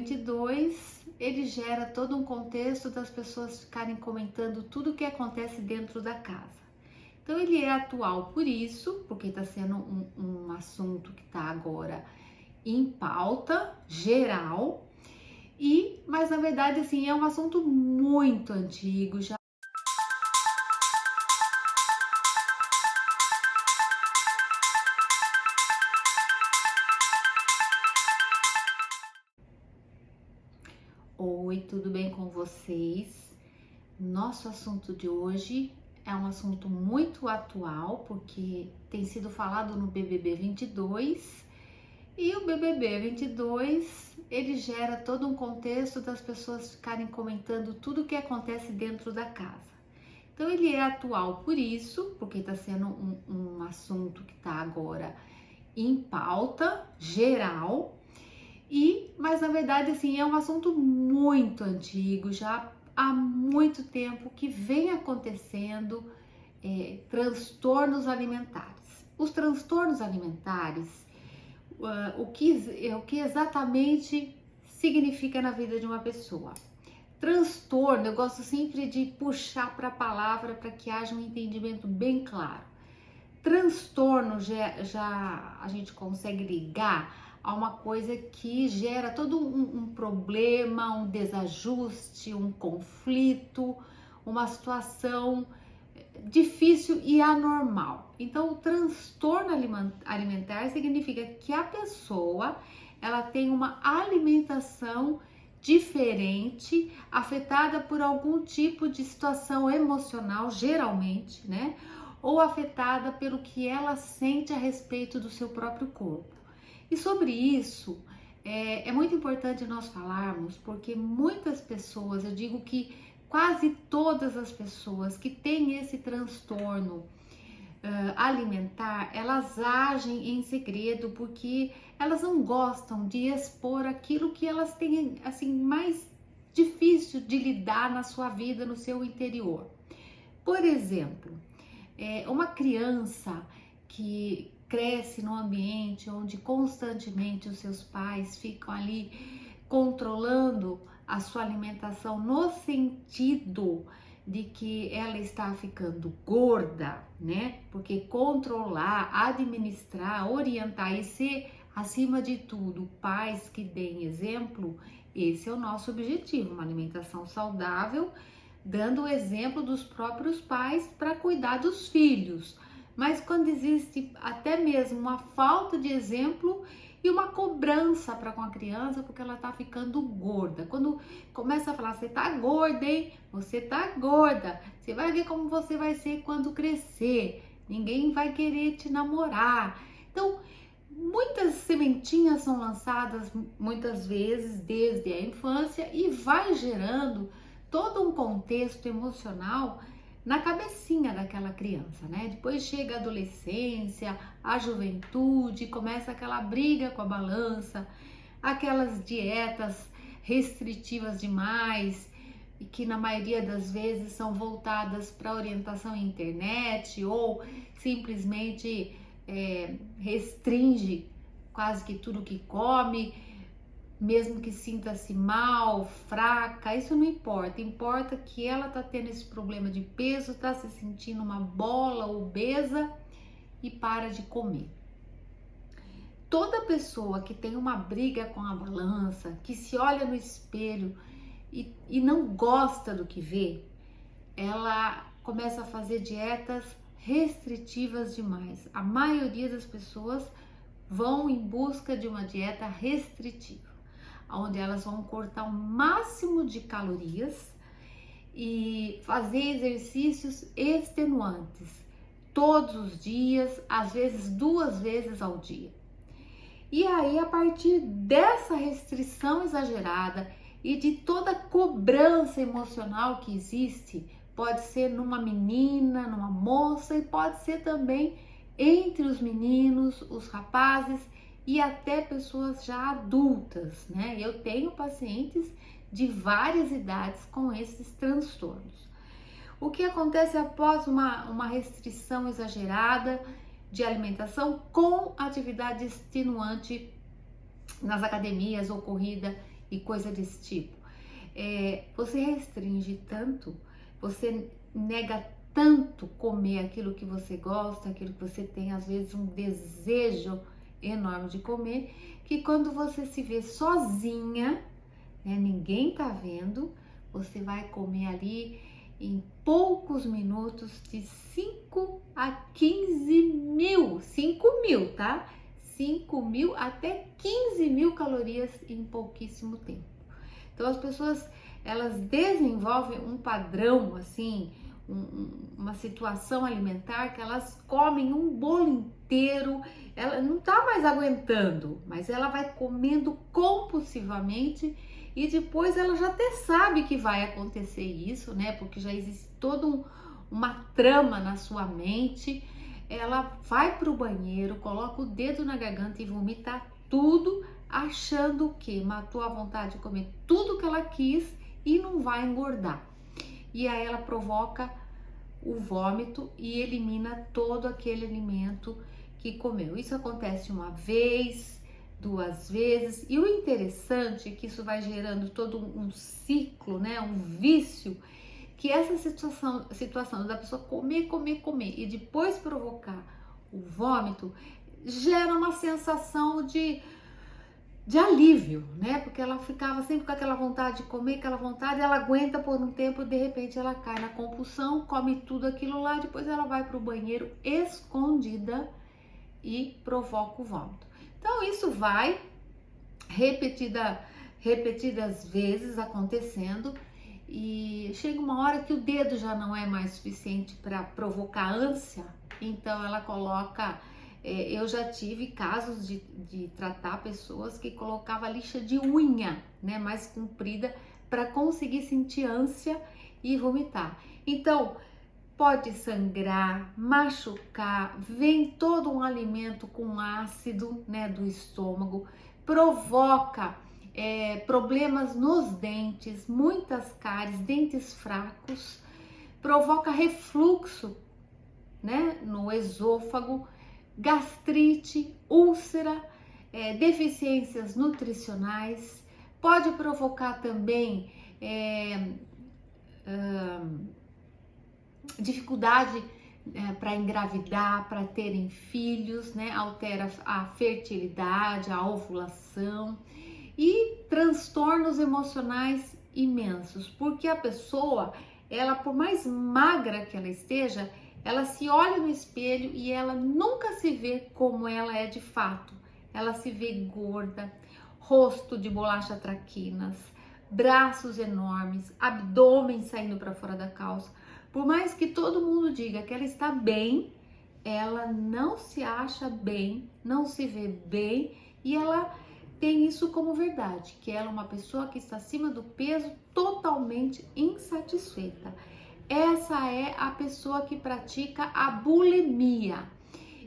22, ele gera todo um contexto das pessoas ficarem comentando tudo o que acontece dentro da casa. Então ele é atual por isso, porque está sendo um assunto que está agora em pauta geral, mas na verdade assim é um assunto muito antigo, já. Oi, tudo bem com vocês? Nosso assunto de hoje é um assunto muito atual, porque tem sido falado no BBB 22, e o BBB 22, ele gera todo um contexto das pessoas ficarem comentando tudo o que acontece dentro da casa. Então ele é atual por isso, porque está sendo um assunto que está agora em pauta geral, mas na verdade assim é um assunto muito antigo, já há muito tempo que vem acontecendo transtornos alimentares. Os transtornos alimentares, o que exatamente significa na vida de uma pessoa? Transtorno, eu gosto sempre de puxar para a palavra para que haja um entendimento bem claro. Transtorno já a gente consegue ligar a uma coisa que gera todo um problema, um desajuste, um conflito, uma situação difícil e anormal. Então, o transtorno alimentar significa que a pessoa ela tem uma alimentação diferente, afetada por algum tipo de situação emocional, geralmente, né? Ou afetada pelo que ela sente a respeito do seu próprio corpo. E sobre isso, é muito importante nós falarmos, porque muitas pessoas, eu digo que quase todas as pessoas que têm esse transtorno alimentar, elas agem em segredo porque elas não gostam de expor aquilo que elas têm assim mais difícil de lidar na sua vida, no seu interior. Por exemplo, uma criança que cresce num ambiente onde constantemente os seus pais ficam ali controlando a sua alimentação no sentido de que ela está ficando gorda, né? Porque controlar, administrar, orientar e ser, acima de tudo, pais que deem exemplo, esse é o nosso objetivo, uma alimentação saudável, dando o exemplo dos próprios pais para cuidar dos filhos. Mas quando existe até mesmo uma falta de exemplo e uma cobrança para com a criança porque ela tá ficando gorda. Quando começa a falar, você tá gorda, hein? Você tá gorda. Você vai ver como você vai ser quando crescer. Ninguém vai querer te namorar. Então, muitas sementinhas são lançadas muitas vezes desde a infância e vai gerando todo um contexto emocional na cabecinha daquela criança, né? Depois chega a adolescência, a juventude, começa aquela briga com a balança, aquelas dietas restritivas demais e que na maioria das vezes são voltadas para orientação em internet ou simplesmente restringe quase que tudo que come, mesmo que sinta-se mal, fraca, isso não importa. Importa que ela tá tendo esse problema de peso, tá se sentindo uma bola obesa e para de comer. Toda pessoa que tem uma briga com a balança, que se olha no espelho e não gosta do que vê, ela começa a fazer dietas restritivas demais. A maioria das pessoas vão em busca de uma dieta restritiva, onde elas vão cortar o máximo de calorias e fazer exercícios extenuantes todos os dias, às vezes 2 vezes ao dia. E aí, a partir dessa restrição exagerada e de toda a cobrança emocional que existe, pode ser numa menina, numa moça e pode ser também entre os meninos, os rapazes e até pessoas já adultas, né? Eu tenho pacientes de várias idades com esses transtornos. O que acontece após uma restrição exagerada de alimentação com atividade extenuante nas academias ou corrida e coisa desse tipo. Você restringe tanto, você nega tanto comer aquilo que você gosta, aquilo que você tem às vezes um desejo enorme de comer, que quando você se vê sozinha, né, ninguém tá vendo, você vai comer ali em poucos minutos de 5 a 15 mil, 5 mil, tá? 5 mil até 15 mil calorias em pouquíssimo tempo. Então as pessoas, elas desenvolvem um padrão, assim, uma situação alimentar que elas comem um bolo inteiro, ela não tá mais aguentando, mas ela vai comendo compulsivamente e depois ela já até sabe que vai acontecer isso, né? Porque já existe toda uma trama na sua mente. Ela vai pro banheiro, coloca o dedo na garganta e vomita tudo, achando que matou a vontade de comer tudo que ela quis e não vai engordar. E aí ela provoca o vômito e elimina todo aquele alimento que comeu. Isso acontece uma vez, 2 vezes, e o interessante é que isso vai gerando todo um ciclo, né, um vício, que essa situação da pessoa comer e depois provocar o vômito gera uma sensação de alívio, né? Porque ela ficava sempre com aquela vontade de comer, aquela vontade, ela aguenta por um tempo, de repente ela cai na compulsão, come tudo aquilo lá, depois ela vai para o banheiro escondida e provoca o vômito. Então isso vai repetidas vezes acontecendo e chega uma hora que o dedo já não é mais suficiente para provocar ânsia, então ela coloca. Eu já tive casos de tratar pessoas que colocava lixa de unha, né, mais comprida, para conseguir sentir ânsia e vomitar. Então, pode sangrar, machucar, vem todo um alimento com ácido, né, do estômago, provoca problemas nos dentes, muitas cáries, dentes fracos, provoca refluxo, né, no esôfago, gastrite, úlcera, deficiências nutricionais, pode provocar também dificuldade para engravidar, para terem filhos, né? Altera a fertilidade, a ovulação e transtornos emocionais imensos, porque a pessoa, ela, por mais magra que ela esteja, ela se olha no espelho e ela nunca se vê como ela é de fato. Ela se vê gorda, rosto de bolacha traquinas, braços enormes, abdômen saindo para fora da calça. Por mais que todo mundo diga que ela está bem, ela não se acha bem, não se vê bem e ela tem isso como verdade, que ela é uma pessoa que está acima do peso, totalmente insatisfeita. Essa é a pessoa que pratica a bulimia.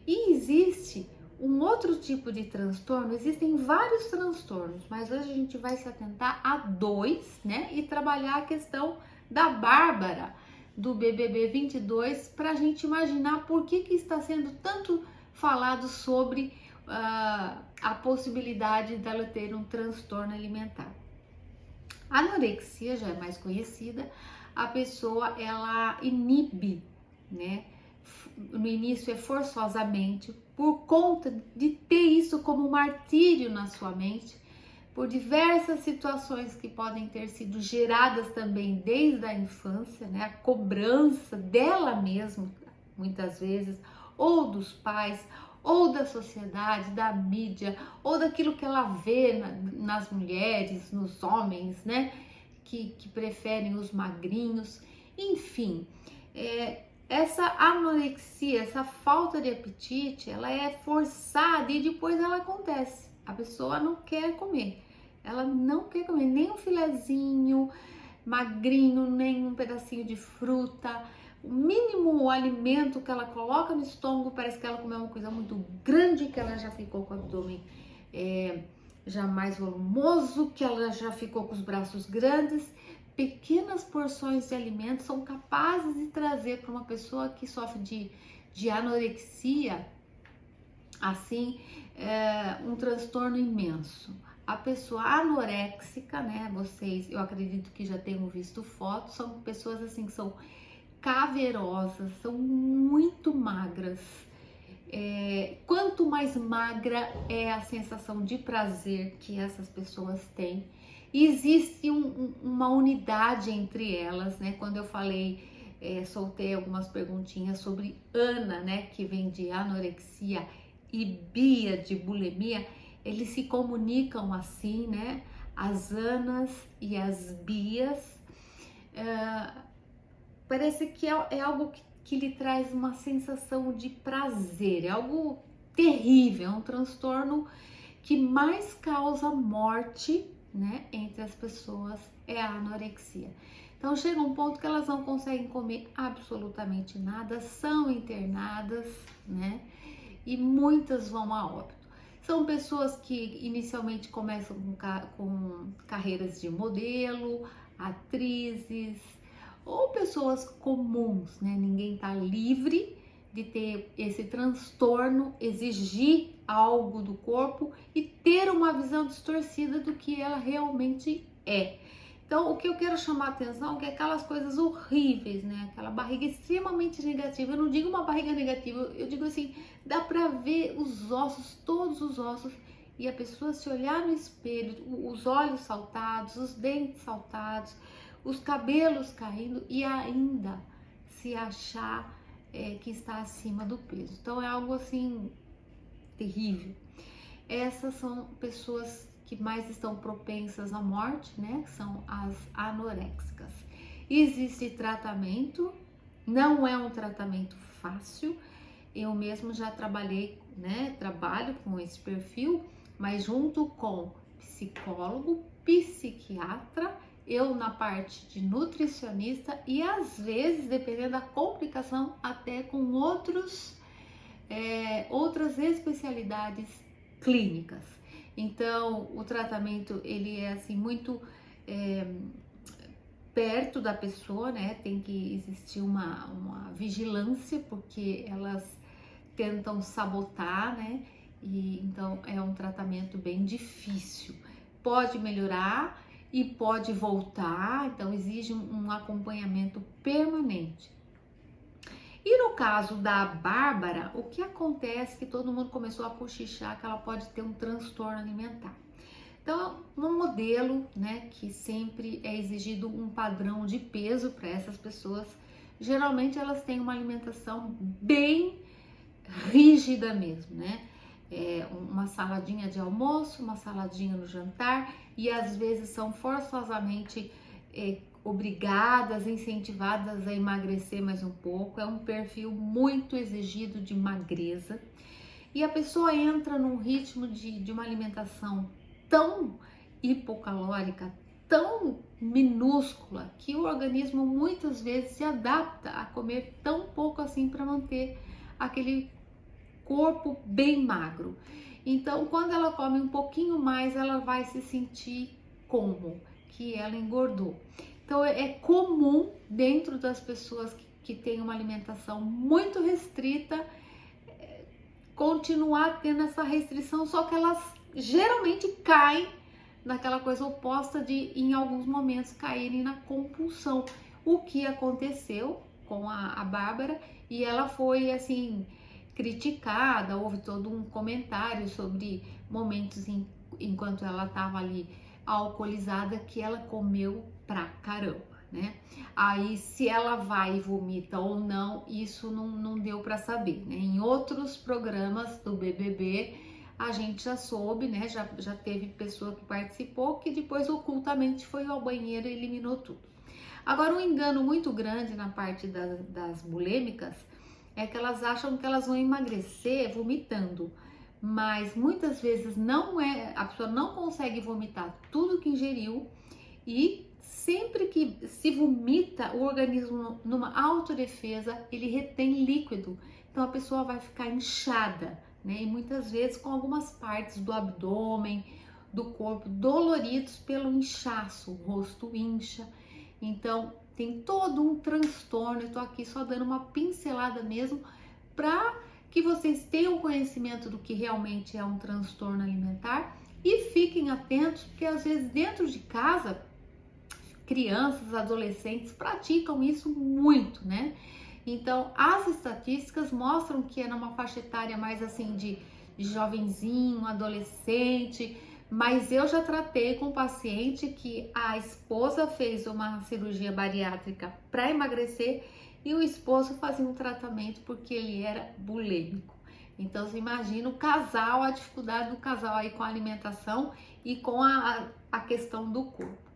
E existe um outro tipo de transtorno, existem vários transtornos, mas hoje a gente vai se atentar a 2, né? E trabalhar a questão da Bárbara, do BBB 22, para a gente imaginar por que está sendo tanto falado sobre a possibilidade dela ter um transtorno alimentar. A anorexia já é mais conhecida. A pessoa, ela inibe, né? No início é forçosamente, por conta de ter isso como martírio na sua mente, por diversas situações que podem ter sido geradas também desde a infância, né? A cobrança dela mesma, muitas vezes, ou dos pais, ou da sociedade, da mídia, ou daquilo que ela vê nas mulheres, nos homens, né? Que preferem os magrinhos, enfim, essa anorexia, essa falta de apetite, ela é forçada e depois ela acontece. A pessoa não quer comer, ela não quer comer nem um filezinho magrinho, nem um pedacinho de fruta. O mínimo alimento que ela coloca no estômago, parece que ela comeu uma coisa muito grande, que ela já ficou com o abdômen já mais volumoso, que ela já ficou com os braços grandes. Pequenas porções de alimento são capazes de trazer para uma pessoa que sofre de anorexia, assim, um transtorno imenso. A pessoa anoréxica, né? Vocês, eu acredito que já tenham visto fotos, são pessoas assim que são caveirosas, são muito magras. Quanto mais magra é a sensação de prazer que essas pessoas têm. E existe uma unidade entre elas, né? Quando eu falei, soltei algumas perguntinhas sobre Ana, né? Que vem de anorexia, e Bia de bulimia, eles se comunicam assim, né? As Anas e as Bias. Parece que é algo que lhe traz uma sensação de prazer, é algo terrível, é um transtorno que mais causa morte, né, entre as pessoas, é a anorexia. Então chega um ponto que elas não conseguem comer absolutamente nada, são internadas, né, e muitas vão a óbito. São pessoas que inicialmente começam com carreiras de modelo, atrizes, ou pessoas comuns, né? Ninguém tá livre de ter esse transtorno, exigir algo do corpo e ter uma visão distorcida do que ela realmente é. Então, o que eu quero chamar a atenção é que aquelas coisas horríveis, né? Aquela barriga extremamente negativa. Eu não digo uma barriga negativa, eu digo assim, dá pra ver os ossos, todos os ossos, e a pessoa se olhar no espelho, os olhos saltados, os dentes saltados, os cabelos caindo e ainda se achar que está acima do peso. Então é algo assim terrível. Essas são pessoas que mais estão propensas à morte, né? São as anoréxicas. Existe tratamento, não é um tratamento fácil. Eu mesmo já trabalhei, né? Trabalho com esse perfil, mas junto com psicólogo, psiquiatra, eu na parte de nutricionista e às vezes, dependendo da complicação, até com outras especialidades clínicas. Então, o tratamento ele é assim muito perto da pessoa, né? Tem que existir uma vigilância, porque elas tentam sabotar, né? E então é um tratamento bem difícil. Pode melhorar e pode voltar, então exige um acompanhamento permanente. E no caso da Bárbara, o que acontece é que todo mundo começou a cochichar que ela pode ter um transtorno alimentar. Então, um modelo, né, que sempre é exigido um padrão de peso para essas pessoas, geralmente elas têm uma alimentação bem rígida mesmo, né? Uma saladinha de almoço, uma saladinha no jantar, e às vezes são forçosamente obrigadas, incentivadas a emagrecer mais um pouco. É um perfil muito exigido de magreza, e a pessoa entra num ritmo de uma alimentação tão hipocalórica, tão minúscula, que o organismo muitas vezes se adapta a comer tão pouco assim para manter aquele corpo bem magro. Então, quando ela come um pouquinho mais, ela vai se sentir como que ela engordou. Então, é comum dentro das pessoas que têm uma alimentação muito restrita continuar tendo essa restrição, só que elas geralmente caem naquela coisa oposta de, em alguns momentos, caírem na compulsão. O que aconteceu com a Bárbara, e ela foi assim criticada, houve todo um comentário sobre momentos enquanto ela estava ali alcoolizada, que ela comeu pra caramba, né? Aí se ela vai e vomita ou não, isso não deu para saber, né? Em outros programas do BBB a gente já soube, né? Já teve pessoa que participou que depois ocultamente foi ao banheiro e eliminou tudo. Agora, um engano muito grande na parte das bulêmicas é que elas acham que elas vão emagrecer vomitando, mas muitas vezes não é, a pessoa não consegue vomitar tudo que ingeriu, e sempre que se vomita, o organismo, numa autodefesa, ele retém líquido, então a pessoa vai ficar inchada, né? E muitas vezes com algumas partes do abdômen, do corpo doloridos pelo inchaço, o rosto incha. Então tem todo um transtorno. Eu tô aqui só dando uma pincelada mesmo para que vocês tenham conhecimento do que realmente é um transtorno alimentar E fiquem atentos, porque às vezes dentro de casa, crianças, adolescentes praticam isso muito, né? Então, as estatísticas mostram que é numa faixa etária mais assim de jovenzinho, adolescente, mas eu já tratei com um paciente que a esposa fez uma cirurgia bariátrica para emagrecer e o esposo fazia um tratamento porque ele era bulêmico. Então, você imagina o casal, a dificuldade do casal aí com a alimentação e com a questão do corpo.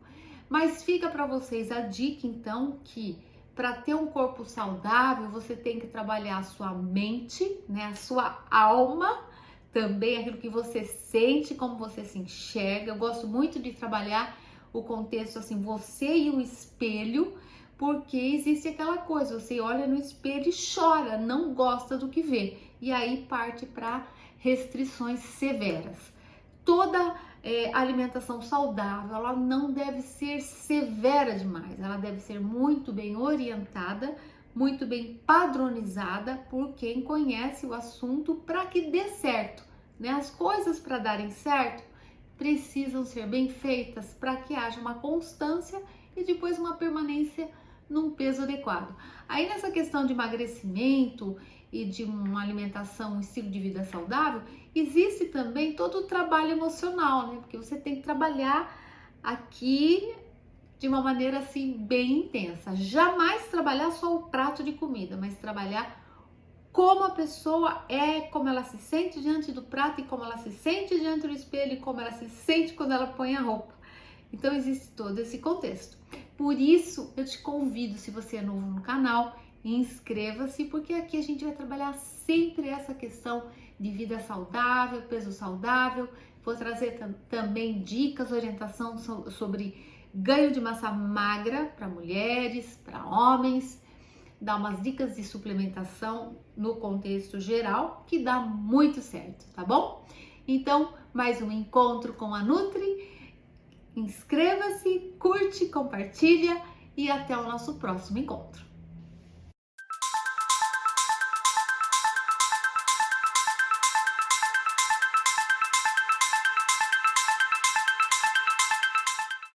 Mas fica para vocês a dica, então, que para ter um corpo saudável, você tem que trabalhar a sua mente, né, a sua alma, também aquilo que você sente, como você se enxerga. Eu gosto muito de trabalhar o contexto assim, você e o espelho, porque existe aquela coisa, você olha no espelho e chora, não gosta do que vê, e aí parte para restrições severas. Toda alimentação saudável, ela não deve ser severa demais, ela deve ser muito bem orientada, muito bem padronizada por quem conhece o assunto para que dê certo, né? As coisas para darem certo precisam ser bem feitas para que haja uma constância e depois uma permanência num peso adequado. Aí nessa questão de emagrecimento e de uma alimentação, um estilo de vida saudável, existe também todo o trabalho emocional, né? Porque você tem que trabalhar aqui de uma maneira assim bem intensa. Jamais trabalhar só o prato de comida, mas trabalhar como a pessoa é, como ela se sente diante do prato e como ela se sente diante do espelho e como ela se sente quando ela põe a roupa. Então existe todo esse contexto. Por isso eu te convido, se você é novo no canal, inscreva-se, porque aqui a gente vai trabalhar sempre essa questão de vida saudável, peso saudável. Vou trazer também dicas, orientação sobre ganho de massa magra para mulheres, para homens, dar umas dicas de suplementação no contexto geral, que dá muito certo, tá bom? Então, mais um encontro com a Nutri. Inscreva-se, curte, compartilha e até o nosso próximo encontro.